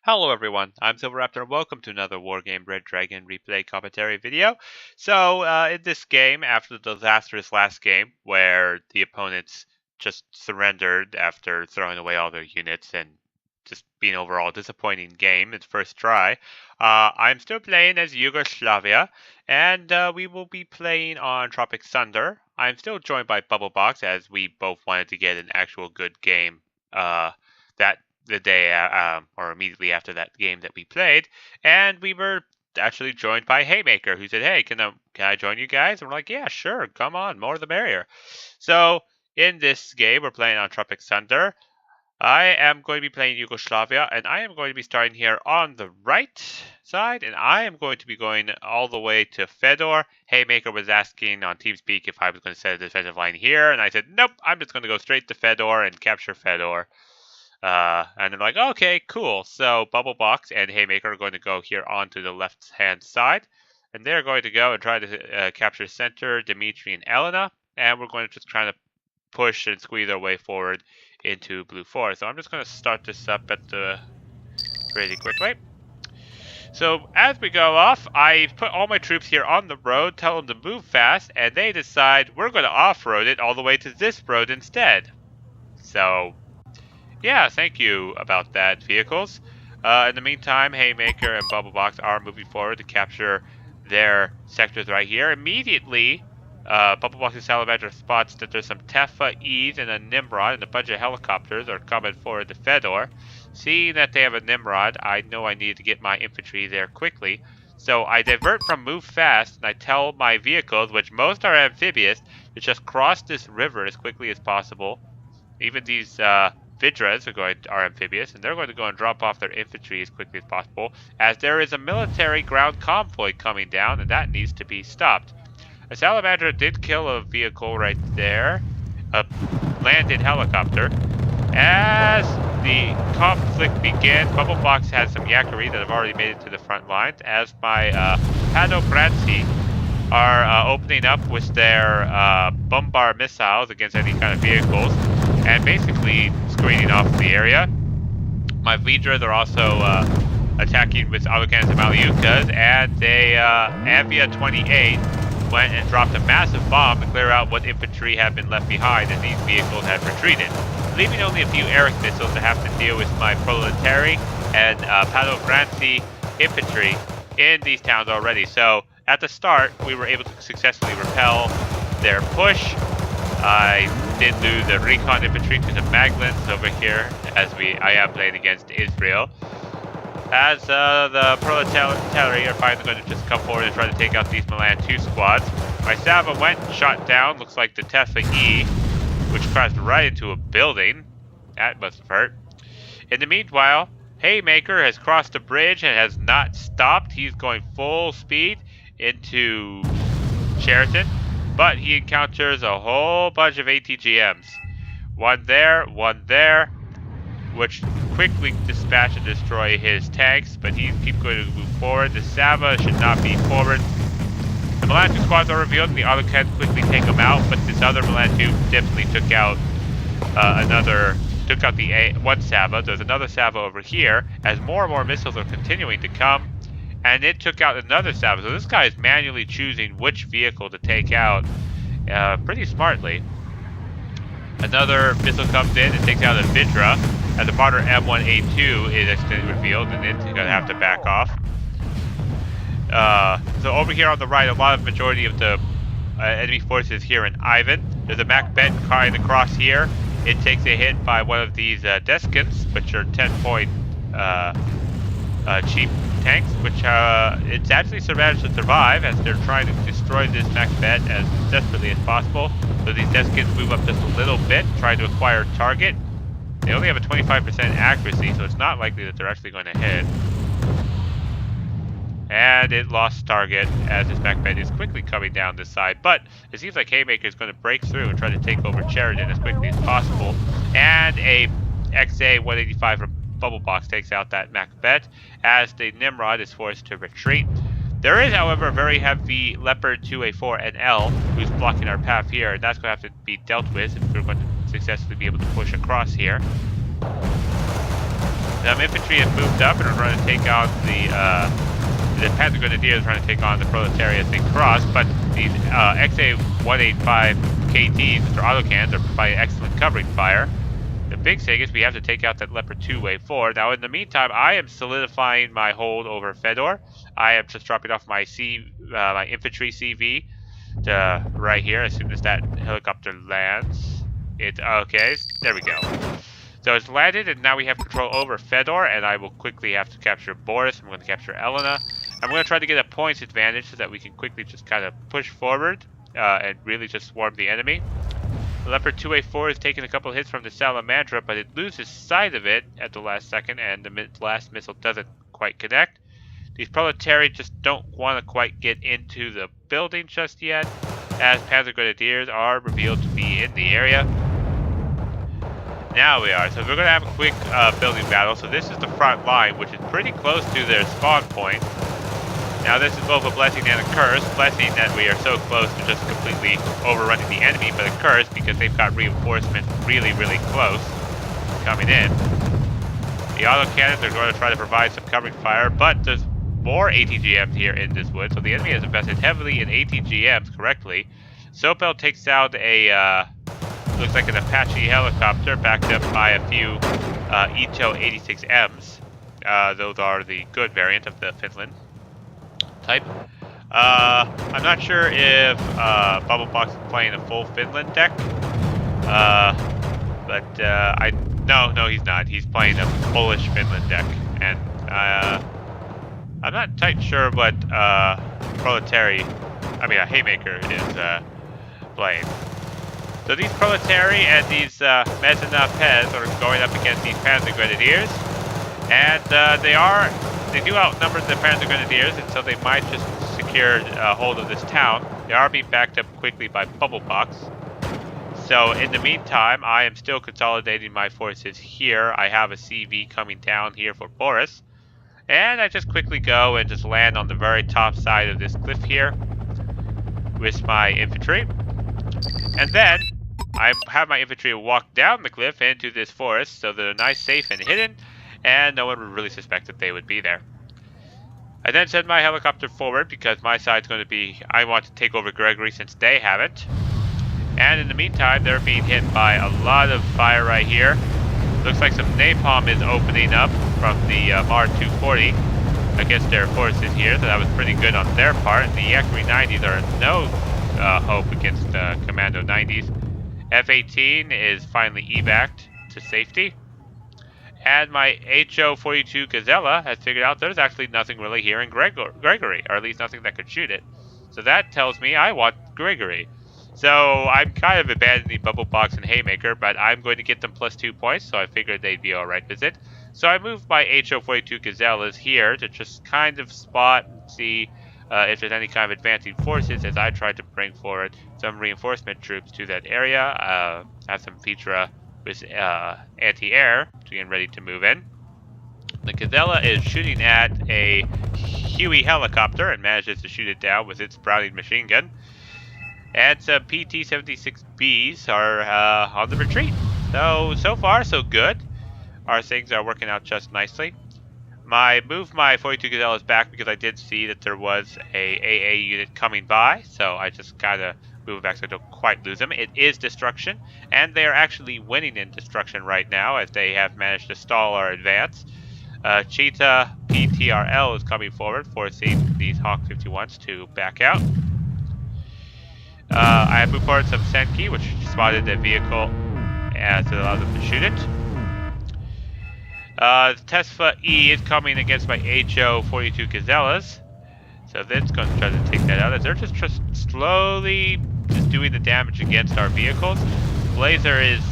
Hello everyone, I'm Silverraptor and welcome to another Wargame Red Dragon replay commentary video. So, in this game, after the disastrous last game, where the opponents just surrendered after throwing away all their units and just being overall disappointing game, its first try, I'm still playing as Yugoslavia, and we will be playing on Tropic Thunder. I'm still joined by Bubblebox, as we both wanted to get an actual good game that the day or immediately after that game that we played, and we were actually joined by Haymaker, who said, "Hey, can I join you guys?" And we're like, "Yeah, sure, come on, more the merrier." So in this game, we're playing on Tropic Thunder. I am going to be playing Yugoslavia, and I am going to be starting here on the right side, and I am going to be going all the way to Fedor. Haymaker was asking on TeamSpeak if I was going to set a defensive line here, and I said, nope, I'm just going to go straight to Fedor and capture Fedor. And they're like, okay, cool. So Bubblebox and Haymaker are going to go here onto the left-hand side. And they're going to go and try to capture center, Dimitri and Elena. And we're going to just try to push and squeeze our way forward into Blue 4. So I'm just going to start this up at the pretty quickly. So as we go off, I put all my troops here on the road, tell them to move fast, and they decide we're going to off-road it all the way to this road instead. So yeah, thank you about that, vehicles. In the meantime, Haymaker and Bubblebox are moving forward to capture their sectors right here. Immediately, Bubblebox and Salamander spots that there's some Tefa E's and a Nimrod, and a bunch of helicopters are coming forward to Fedor. Seeing that they have a Nimrod, I know I need to get my infantry there quickly. So I divert from move fast, and I tell my vehicles, which most are amphibious, to just cross this river as quickly as possible. Even these Vidras are amphibious, and they're going to go and drop off their infantry as quickly as possible, as there is a military ground convoy coming down, and that needs to be stopped. A Salamander did kill a vehicle right there, a landed helicopter. As the conflict begins, Bubblebox has some Yakari that have already made it to the front lines, as my Padobranci are opening up with their bombard missiles against any kind of vehicles, and basically screening off the area. My Vidras are also attacking with autocannons and Maliukas, and they, Avia 28 went and dropped a massive bomb to clear out what infantry had been left behind as these vehicles had retreated, leaving only a few Eric missiles to have to deal with my Proletari and Padobranci infantry in these towns already. So at the start, we were able to successfully repel their push. I did lose the recon infantry to the Maglins over here, as I am playing against Israel. As the Proletari are finally going to just come forward and try to take out these Milan 2 squads. My Sava went and shot down, looks like the Tefa E, which crashed right into a building. That must have hurt. In the meanwhile, Haymaker has crossed the bridge and has not stopped. He's going full speed into Sheraton, but he encounters a whole bunch of ATGMs. One there, which quickly dispatch and destroy his tanks, but he keeps going to move forward. The Sava should not be forward. The Milan 2 squads are revealed, and the autocannons quickly take them out, but this other Milan 2 definitely took out the one Sava. There's another Sava over here, as more and more missiles are continuing to come, and it took out another Sava. So this guy is manually choosing which vehicle to take out pretty smartly. Another missile comes in and takes out a Vidra, as the Marder M1A2 is accidentally revealed, and it's going to have to back off. So over here on the right, a lot of majority of the enemy forces here in Ivan. There's a Macbeth carrying across here. It takes a hit by one of these Deskins, which are 10-point cheap tanks, which it's actually managed to survive as they're trying to destroy this Macbeth as desperately as possible. So these Deskins move up just a little bit, trying to acquire target. They only have a 25% accuracy, so it's not likely that they're actually going to hit. And it lost target as this Macbeth is quickly coming down this side. But it seems like Haymaker is going to break through and try to take over Sheridan as quickly as possible. And a XA-185 from Bubblebox takes out that Macbeth as the Nimrod is forced to retreat. There is, however, a very heavy Leopard 2A4 NL who's blocking our path here, and that's going to have to be dealt with if we're going to successfully be able to push across here. Some infantry have moved up and are trying to take on the Panzer Grenadiers, trying to take on the proletariat as they cross, but these XA-185 KTs, which are autocannons, are providing excellent covering fire. The big thing is we have to take out that Leopard 2 Wave 4. Now, in the meantime, I am solidifying my hold over Fedor. I am just dropping off my my infantry CV to right here as soon as that helicopter lands. Okay, there we go. So it's landed, and now we have control over Fedor, and I will quickly have to capture Boris. I'm going to capture Elena. I'm going to try to get a points advantage so that we can quickly just kind of push forward and really just swarm the enemy. The Leopard 2A4 has taken a couple hits from the Salamandra, but it loses sight of it at the last second, and the last missile doesn't quite connect. These proletariat just don't want to quite get into the building just yet, as Panzer Grenadiers are revealed to be in the area. Now we are. So we're going to have a quick building battle. So this is the front line, which is pretty close to their spawn point. Now this is both a blessing and a curse. Blessing that we are so close to just completely overrunning the enemy, but a curse because they've got reinforcements really, really close coming in. The autocannons are going to try to provide some covering fire, but there's more ATGMs here in this wood, so the enemy has invested heavily in ATGMs correctly. Sopel takes out a, looks like an Apache helicopter backed up by a few Ito 86Ms. Those are the good variant of the Finland type. I'm not sure if Bubblebox is playing a full Finland deck, but no, he's not. He's playing a Polish Finland deck, and I'm not quite sure what Haymaker is playing. So these Proletari and these Mezana Pez are going up against these Panzer Grenadiers, and they do outnumber the Panzer Grenadiers, and so they might just secure hold of this town. They are being backed up quickly by Bubblebox. So in the meantime, I am still consolidating my forces here. I have a CV coming down here for Boris. And I just quickly go and just land on the very top side of this cliff here with my infantry. And then I have my infantry walk down the cliff into this forest, so they're nice, safe, and hidden, and no one would really suspect that they would be there. I then send my helicopter forward because my side's going to be, I want to take over Gregory since they haven't. And in the meantime, they're being hit by a lot of fire right here. Looks like some napalm is opening up from the MAR 240 against their forces here, so that was pretty good on their part. And the Yakri 90s are no hope against the Commando 90s. F-18 is finally evac'd to safety. And my HO-42 Gazella has figured out there's actually nothing really here in Gregory, or at least nothing that could shoot it. So that tells me I want Gregory. So I'm kind of abandoning Bubblebox and Haymaker, but I'm going to get them +2 points, so I figured they'd be alright with it. So I moved my HO-42 Gazellas here to just kind of spot and see if there's any kind of advancing forces as I try to bring forward some reinforcement troops to that area. Have some Petra with anti-air getting ready to move in. The Gazella is shooting at a Huey helicopter and manages to shoot it down with its Browning machine gun. And some PT-76Bs are on the retreat. So far, so good. Our things are working out just nicely. Moved my 42 Gazellas back because I did see that there was a AA unit coming by. So I just gotta move it back so I don't quite lose them. It is destruction, and they are actually winning in destruction right now as they have managed to stall our advance. Cheetah PTRL is coming forward, forcing these Hawk 51s to back out. I have moved forward some Senki, which spotted the vehicle and to allow them to shoot it. Tesla E is coming against my HO-42 Gazellas. So that's going to try to take that out as they're just slowly just doing the damage against our vehicles. Blazer is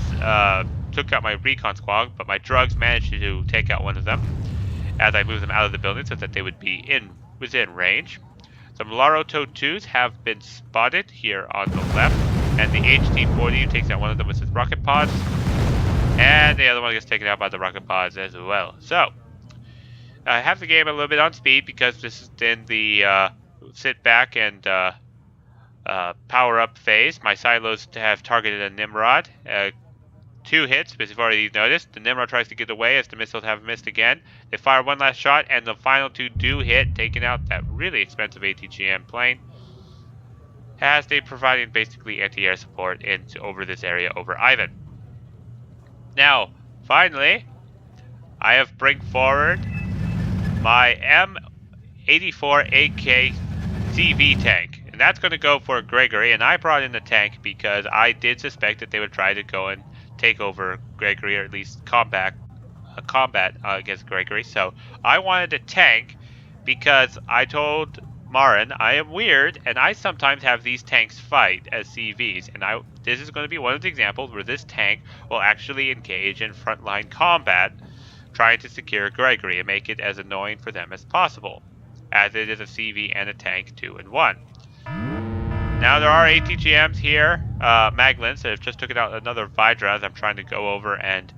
took out my recon squad, but my drugs managed to take out one of them as I moved them out of the building so that they would be within range. Some Laroto 2s have been spotted here on the left, and the HT-40 takes out one of them with his rocket pods, and the other one gets taken out by the rocket pods as well. So, I have the game a little bit on speed because this is in the sit back and power up phase. My silos have targeted a Nimrod 2 hits before he's noticed. The Nimrod tries to get away as the missiles have missed again. They fire one last shot, and the final 2 do hit, taking out that really expensive ATGM plane, as they providing basically anti-air support over this area over Ivan. Now, finally, I have bring forward my M84AK CV tank. And that's going to go for Gregory, and I brought in the tank because I did suspect that they would try to go and take over Gregory, or at least combat against Gregory. So I wanted a tank because I told Marin I am weird, and I sometimes have these tanks fight as CVs, and this is going to be one of the examples where this tank will actually engage in frontline combat, trying to secure Gregory and make it as annoying for them as possible, as it is a CV and a tank 2 in 1. Now there are ATGMs here, Maglins, that have just took out another Vidra as I'm trying to go over and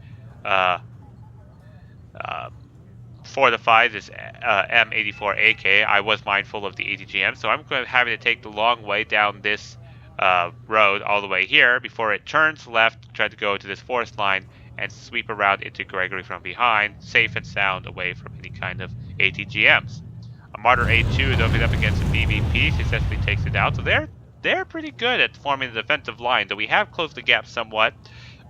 fortify this M84AK. I was mindful of the ATGM, so I'm going to having to take the long way down this road all the way here before it turns left, try to go to this forest line and sweep around into Gregory from behind, safe and sound, away from any kind of ATGMs. A Martyr A2 is opening up against a BVP, successfully takes it out, so they're pretty good at forming the defensive line, though we have closed the gap somewhat.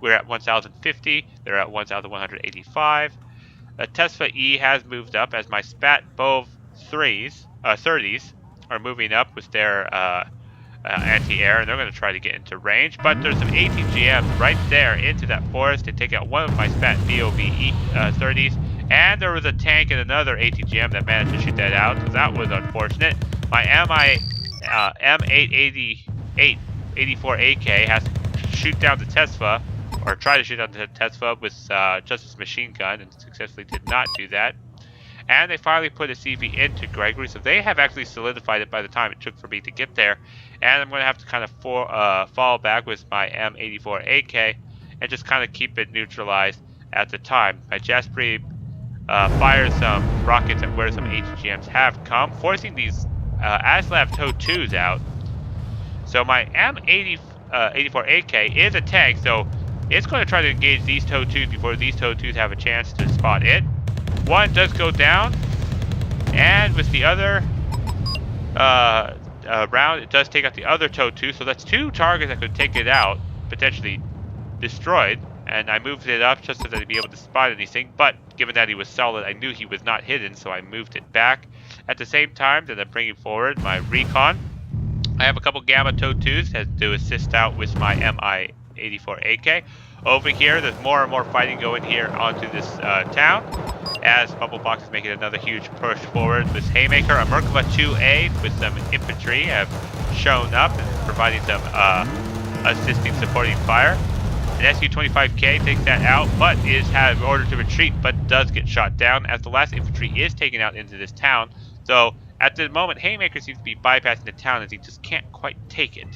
We're at 1,050, they're at 1,185. Tesfa E has moved up as my Spat Bove 30s are moving up with their anti-air, and they're going to try to get into range, but there's some ATGMs right there into that forest to take out one of my Spat BOV 30s, and there was a tank and another ATGM that managed to shoot that out, so that was unfortunate. My M84AK has to shoot down the Tesfa, or try to shoot down the Tesfa with just his machine gun, and successfully did not do that. And they finally put a CV into Gregory, so they have actually solidified it by the time it took for me to get there. And I'm going to have to kind of fall back with my M84AK and just kind of keep it neutralized at the time. My Jasperi fires some rockets at where some ATGMs have come, forcing these Aslav TOW 2s out. So my M84AK is a tank, so it's going to try to engage these TOW 2s before these TOW 2s have a chance to spot it. One does go down, and with the other round, it does take out the other TOW 2, so that's 2 targets that could take it out, potentially destroyed, and I moved it up just so that I'd be able to spot anything, but given that he was solid, I knew he was not hidden, so I moved it back. At the same time that I'm bringing forward my recon, I have a couple Gamma TOW 2s to assist out with my MI-84AK. Over here, there's more and more fighting going here onto this town, as Bubblebox is making another huge push forward with Haymaker. A Merkava 2A with some infantry have shown up and providing some assisting, supporting fire. An SU-25K takes that out, but is ordered to retreat, but does get shot down as the last infantry is taken out into this town. So at the moment, Haymaker seems to be bypassing the town as he just can't quite take it.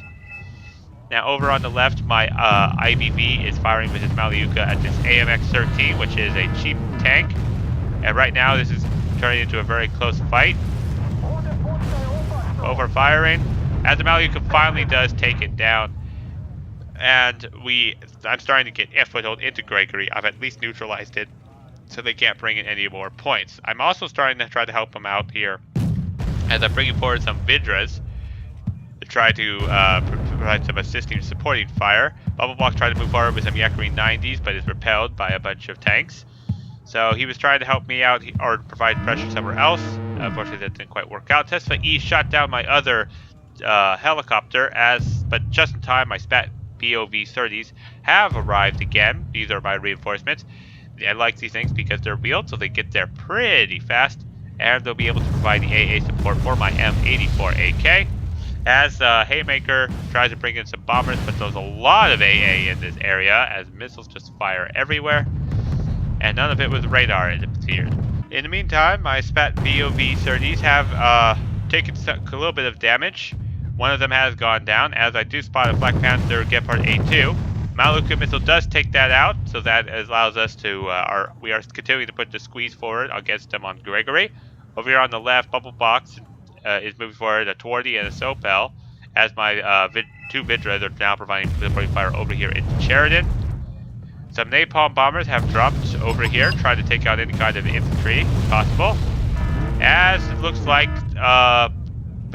Now over on the left, my IBV is firing with his Maliuka at this AMX-13, which is a cheap tank. And right now, this is turning into a very close fight. Over firing, as the Maliuka finally does take it down. And I'm starting to get a foothold into Gregory. I've at least neutralized it, so they can't bring in any more points. I'm also starting to try to help them out here, as I'm bringing forward some Vidras to try to provide some assisting, supporting fire. Bubblebox tried to move forward with some Yakari 90s, but is repelled by a bunch of tanks. So he was trying to help me out or provide pressure somewhere else. Unfortunately, that didn't quite work out. Tesfa E shot down my other helicopter, but just in time, my Spat BOV 30s have arrived again. These are my reinforcements. I like these things because they're wheeled, so they get there pretty fast, and they'll be able to provide the AA support for my M84AK. As Haymaker tries to bring in some bombers, but there's a lot of AA in this area as missiles just fire everywhere. And none of it was radar, it appeared. In the meantime, my Spat BOV 30s have taken a little bit of damage. One of them has gone down, as I do spot a Black Panther Gepard A2. Maluka missile does take that out, so that allows us to, we are continuing to put the squeeze forward against them on Gregory. Over here on the left, Bubblebox is moving forward a Twardy and a Sopel, as my 2 Vidras are now providing supporting fire over here into Sheridan. Some napalm bombers have dropped over here, trying to take out any kind of infantry possible. As it looks like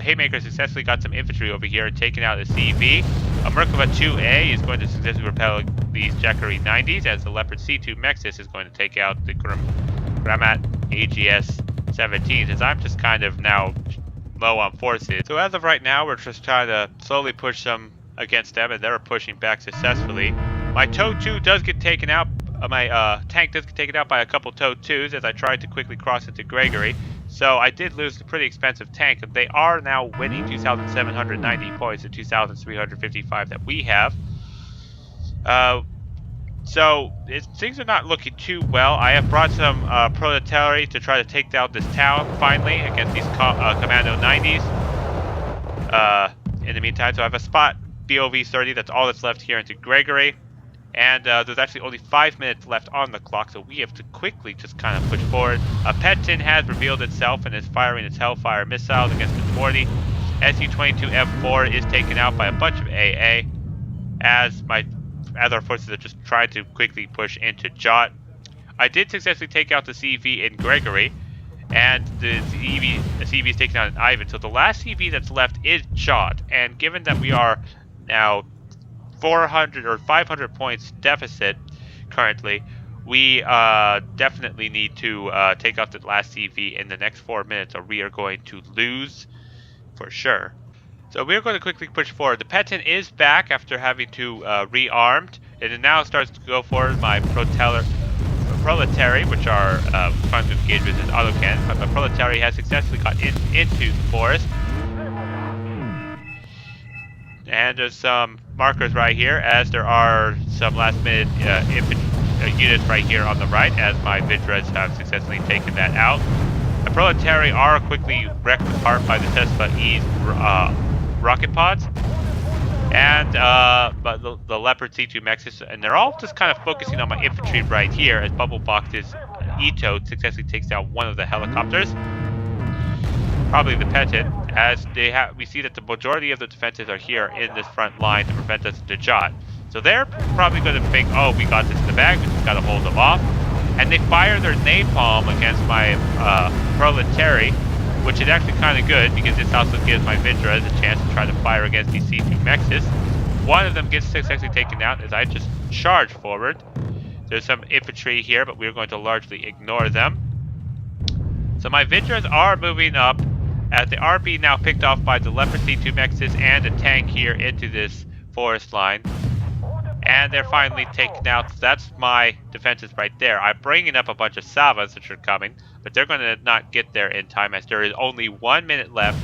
Haymaker successfully got some infantry over here and taken out a CV. A Merkava 2A is going to successfully repel these Jackery 90s, as the Leopard C2 Mexis is going to take out the Gramat AGS 17s, as I'm just kind of now low on forces. So as of right now, we're just trying to slowly push them against them, and they're pushing back successfully. My TOW 2 does get taken out. My tank does get taken out by a couple TOW 2s as I tried to quickly cross into Gregory. So I did lose a pretty expensive tank, and they are now winning 2,790 points to 2,355 that we have. So things are not looking too well. I have brought some proletariat to try to take down this town finally against these Commando 90s. In the meantime, so I have a spot BOV 30. That's all that's left here into Gregory. And there's actually only 5 minutes left on the clock, so we have to quickly just kind of push forward. A Petin has revealed itself and is firing its Hellfire missiles against the 40. Su-22M4 is taken out by a bunch of AA, as our forces are just trying to quickly push into Jot. I did successfully take out the CV in Gregory, and the CV is taken out in Ivan. So the last CV that's left is Jot, and given that we are now 400 or 500 points deficit currently, we definitely need to take out the last CV in the next 4 minutes, or we are going to lose for sure. So we're going to quickly push forward. The Petin is back after having to rearmed, and it now starts to go forward. My proletary, which are trying to engage with his autocannon, but my proletary has successfully got into the forest. And there's some markers right here, as there are some last-minute units right here on the right, as my Vidras have successfully taken that out. The proletary are quickly wrecked apart by the Tesla E's rocket pods, and but the Leopard C2 Mexis, and they're all just kind of focusing on my infantry right here, as Bubblebox's Ito successfully takes out one of the helicopters. Probably the Petin, as we see that the majority of the defenses are here in this front line to prevent us to Jot. So they're probably going to think, oh, we got this in the bag, we just got to hold them off. And they fire their napalm against my proletary, which is actually kind of good, because this also gives my Vidras a chance to try to fire against these C2 Mexis. One of them gets successfully taken out as I just charge forward. There's some infantry here, but we're going to largely ignore them. So my Vidras are moving up, as they are being now picked off by the Leopard C2 Mexis and a tank here into this forest line. And they're finally taken out. So that's my defenses right there. I'm bringing up a bunch of Savas which are coming, but they're going to not get there in time, as there is only 1 minute left,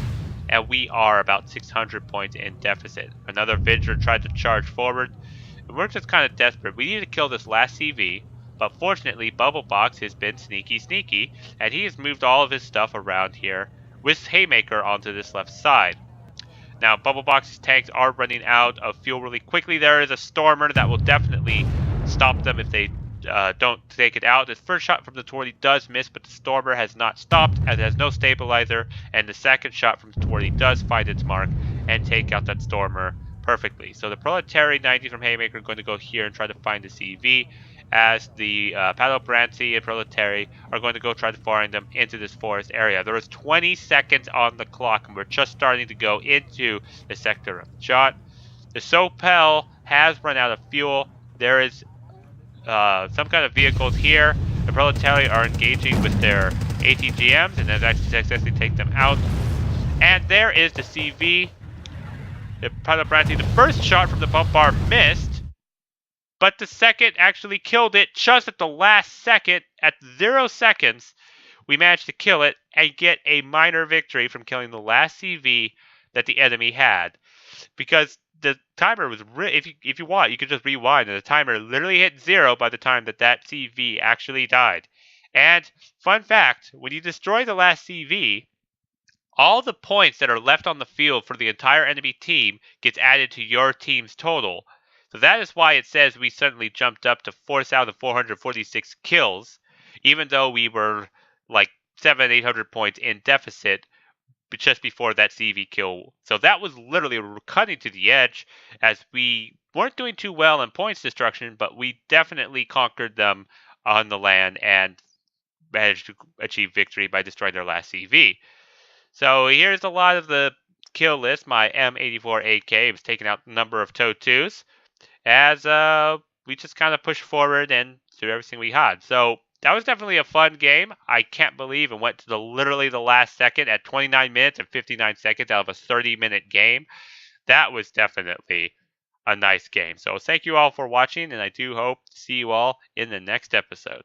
and we are about 600 points in deficit. Another Vidra tried to charge forward, and we're just kind of desperate. We need to kill this last CV, but fortunately Bubblebox has been sneaky, and he has moved all of his stuff around here with Haymaker onto this left side. Now, Bubblebox's tanks are running out of fuel really quickly. There is a Stormer that will definitely stop them if they don't take it out. His first shot from the Twardy does miss, but the Stormer has not stopped, as it has no stabilizer, and the second shot from the Twardy does find its mark and take out that Stormer perfectly. So the Proletary 90 from Haymaker are going to go here and try to find the CV, as the Palobranci and Proletary are going to go try to find them into this forest area. There is 20 seconds on the clock, and we're just starting to go into the sector of Jot. The Sopel has run out of fuel. There is some kind of vehicles here. The Proletary are engaging with their ATGMs, and have actually successfully take them out. And there is the CV. The Palobranci, the first shot from the bump bar missed, but the second actually killed it just at the last second. At 0 seconds, we managed to kill it and get a minor victory from killing the last CV that the enemy had. Because the timer was, if you want, you could just rewind, and the timer literally hit 0 by the time that CV actually died. And fun fact, when you destroy the last CV, all the points that are left on the field for the entire enemy team gets added to your team's total. So that is why it says we suddenly jumped up to 4,446 kills, even though we were like 700-800 points in deficit just before that CV kill. So that was literally cutting to the edge, as we weren't doing too well in points destruction, but we definitely conquered them on the land and managed to achieve victory by destroying their last CV. So here's a lot of the kill list. My M84AK was taking out a number of TOW2s as we just kind of pushed forward and threw everything we had. So that was definitely a fun game. I can't believe it went to literally the last second at 29 minutes and 59 seconds out of a 30-minute game. That was definitely a nice game. So thank you all for watching, and I do hope to see you all in the next episode.